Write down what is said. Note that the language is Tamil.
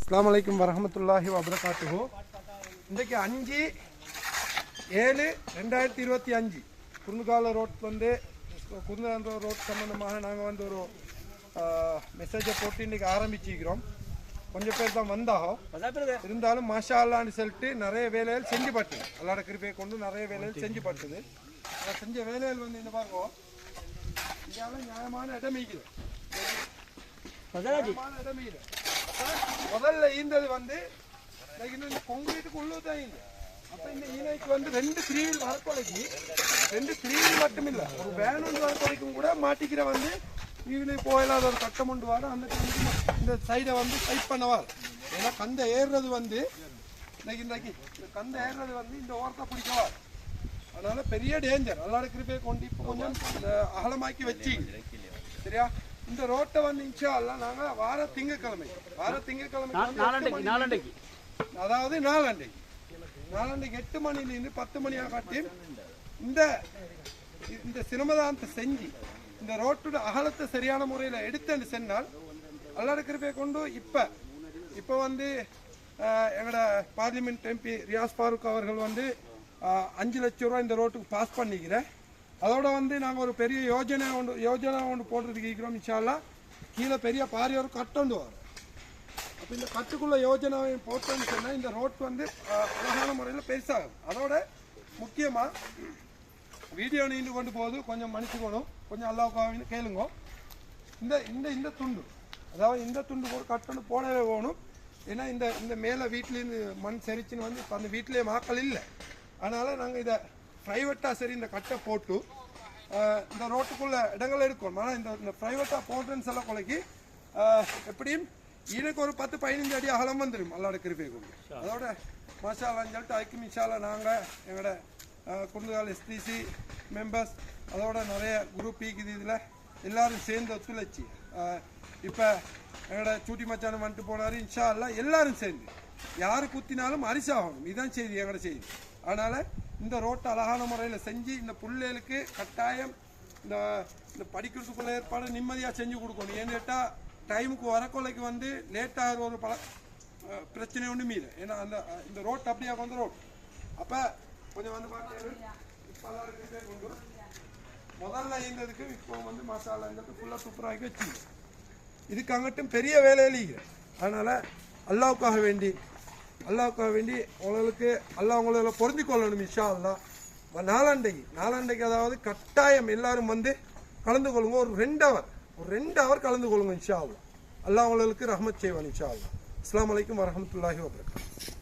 அஸ்ஸலாமு அலைக்கும் வரஹ்மத்துல்லாஹி வபரகாத்துஹு. இன்றைக்கு 5/7/2025 குருந்துகால ரோட் வந்து குருந்துகால ரோட் சம்பந்தமாக நாங்கள் வந்து ஒரு மெசேஜை போட்டு இன்றைக்கி ஆரம்பிச்சிக்கிறோம். கொஞ்சம் பேர் தான் வந்தாகும், இருந்தாலும் மாஷா அல்லான்னு சொல்லிட்டு நிறைய வேலைகள் செஞ்சு பட்டுது. அல்லாட கிருபையை கொண்டு நிறைய வேலைகள் செஞ்சு பட்டுது. அதை செஞ்ச வேலைகள் வந்து இந்த பாருங்க, இதால நியாயமான இடம் இருக்குது. முதல்ல ஈந்தது வந்து இந்த கொங்கிரீட்டுக்கு உள்ளதான் ஈந்து. அப்போ இந்த ஈனைக்கு வந்து 2 3 வரக்கொலைக்கு 2 3 மட்டும் இல்லை, ஒரு வேணும் வரக்கொலைக்கும் கூட மாட்டிக்கிற வந்து இவனே போயிடாத ஒரு கட்டம் கொண்டு வர அந்த இந்த சைடை வந்து டைட் பண்ணவார். ஏன்னா கந்தை ஏறுறது வந்து இன்றைக்கு இந்த கந்தை ஏறுறது வந்து இந்த ஓரத்தை பிடிக்கவார். அதனால பெரிய டேஞ்சர். அல்லாட கிருபையை கொண்டு இப்போ கொஞ்சம் அகலமாக்கி வச்சு சரியா. இந்த ரோட்டை வந்து இன்ஷா அல்லாஹ் நாங்கள் வார திங்கக்கிழமை அதாவது நாளண்டைக்கு 8 மணிலேருந்து 10 மணியாக காட்டி இந்த சிரமதானத்தை செஞ்சு இந்த ரோட்டோட அகலத்தை சரியான முறையில் எடுத்துன்னு சென்றால் அல்லாட கிருபையை கொண்டு இப்போ வந்து எங்களோட பார்லிமெண்ட் எம்பி ரியாஸ் ஃபாரூக் அவர்கள் வந்து 5 லட்சம் ரூபா இந்த ரோட்டுக்கு பாஸ் பண்ணிக்கிறேன். அதோட வந்து நாங்கள் ஒரு பெரிய யோஜனை ஒன்று போடுறதுக்கு இருக்கிறோம். இன்ஷா அல்லாஹ் கீழே பெரிய பாரிய ஒரு கட்டொண்டு வரும். அப்போ இந்த கட்டுக்குள்ள யோஜனாவை போட்டோன்னு சொன்னால் இந்த ரோட் வந்து அழகான முறையில் பெருசாகும். அதோட முக்கியமாக வீடியோ நீண்டு கொண்டு போகுது, கொஞ்சம் மன்னிச்சுக்கணும், கொஞ்சம் அல்லாஹ்வுக்காக கேளுங்க. இந்த துண்டு, அதாவது இந்த துண்டு ஒரு கட்டொண்டு போடவே போகணும். ஏன்னா இந்த மேலே வீட்லேருந்து மண் செரிச்சுன்னு வந்து இப்போ அந்த வீட்டிலேயே மாக்கள் இல்லை. அதனால் நாங்கள் இதை ப்ரைவேட்டாக சரி இந்த கட்டை போட்டு இந்த ரோட்டுக்குள்ள இடங்கள் இருக்கும். ஆனால் இந்த ப்ரைவேட்டாக போட்டுன்னு சொல்ல கொலைக்கு எப்படியும் எனக்கு ஒரு 10-15 அடி அகலம் வந்துடும் அல்லாட கிருபை கொண்டு. அதோட மாஷா அல்லான்னு சொல்லிட்டு அதுக்கு மிஷாலா நாங்கள் எங்களோட குருந்துகால் எஸ்டிசி மெம்பர்ஸ் அதோட நிறைய குரூப் இருக்குது. இதில் எல்லோரும் சேர்ந்து ஒத்துழைச்சி இப்போ எங்களோட சூட்டி மச்சானம் வந்துட்டு போனார். இன்ஷா அல்லாஹ் எல்லாரும் சேர்ந்து யார் குத்தினாலும் அரிசாகணும். இதுதான் செய்தி, எங்களோட செய்தி. அதனால் இந்த ரோட்டை அழகான முறையில் செஞ்சு இந்த பிள்ளைகளுக்கு கட்டாயம் இந்த படிக்கிறதுக்குள்ள ஏற்பாடு நிம்மதியாக செஞ்சு கொடுக்கணும். ஏன்னு கேட்டால் டைமுக்கு வரக்கொலைக்கு வந்து லேட்டாக ஒரு பிரச்சனை ஒன்றும் இல்லை. ஏன்னா இந்த ரோட் அப்படியே வந்து ரோட் அப்போ கொஞ்சம் வந்து பார்த்தீங்கன்னா இப்போ கொண்டு முதல்ல இருந்ததுக்கு இப்போ வந்து மசாலா இருந்ததுக்கு ஃபுல்லாக சூப்பராகி வச்சு இதுக்கு அங்கிட்டும் பெரிய வேலையில் இருக்கிறேன். அதனால் அல்லாவுக்காக வேண்டி உங்களுக்கு அல்லாஹ் உங்களை பொருந்தி கொள்ளணும். இன்ஷா அல்லாஹ் நாளாண்டைக்கு அதாவது கட்டாயம் எல்லாரும் வந்து கலந்து கொள்ளுங்க. ஒரு 2 ஹவர் கலந்து கொள்ளுங்க. இன்ஷா அல்லாஹ் உங்களுக்கு ரஹ்மத் செய்வான். இன்ஷா அல்லாஹ். அஸ்ஸலாமு அலைக்கும் வரஹ்மத்துல்லாஹி வபரகாத்துஹு.